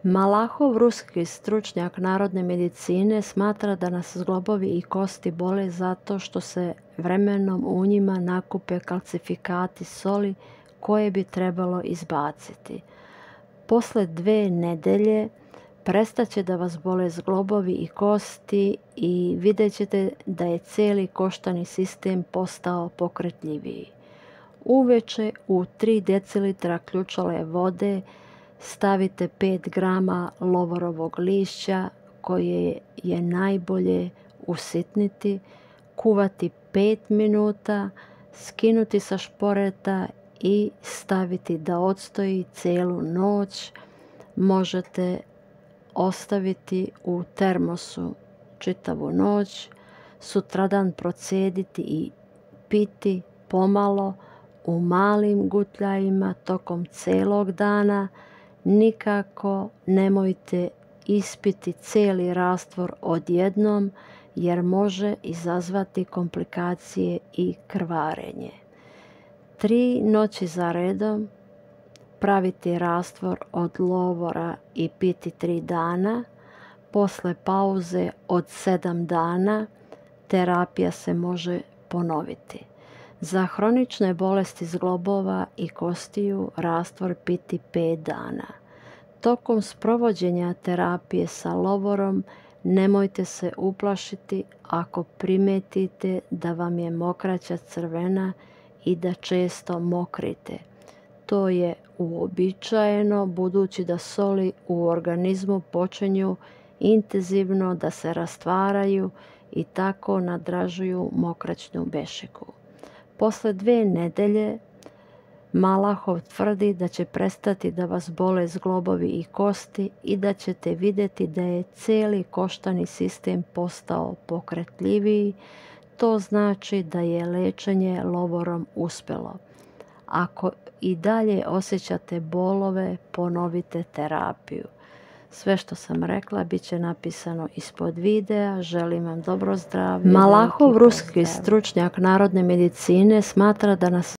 Malahov ruski stručnjak narodne medicine smatra da nas zglobovi i kosti bole zato što se vremenom u njima nakupe kalcifikati soli koje bi trebalo izbaciti. Posle 2 nedelje prestaće da vas bole zglobovi i kosti i vidjet ćete da je cijeli koštani sistem postao pokretljiviji. Uveče u 3 decilitra ključale vode stavite 5 grama lovorovog lišća koje je najbolje usitniti, kuvati 5 minuta, skinuti sa šporeta i staviti da odstoji cijelu noć. Možete ostaviti u termosu čitavu noć, sutradan procediti i piti pomalo u malim gutljajima tokom cijelog dana. Nikako nemojte ispiti cijeli rastvor odjednom jer može izazvati komplikacije i krvarenje. 3 noći za redom praviti rastvor od lovora i piti 3 dana. Posle pauze od 7 dana terapija se može ponoviti. Za hronične bolesti zglobova i kostiju rastvor piti 5 dana. Tokom sprovođenja terapije sa lovorom nemojte se uplašiti ako primetite da vam je mokraća crvena i da često mokrite. To je uobičajeno budući da soli u organizmu počinju intenzivno da se rastvaraju i tako nadražuju mokraćnu bešiku. Posle 2 nedelje Malahov tvrdi da će prestati da vas bole zglobovi i kosti i da ćete vidjeti da je cijeli koštani sistem postao pokretljiviji. To znači da je liječenje lovorom uspjelo. Ako i dalje osjećate bolove, ponovite terapiju. Sve što sam rekla bit će napisano ispod videa. Želim vam dobro zdravlje. Malahov ruski stručnjak narodne medicine smatra da nas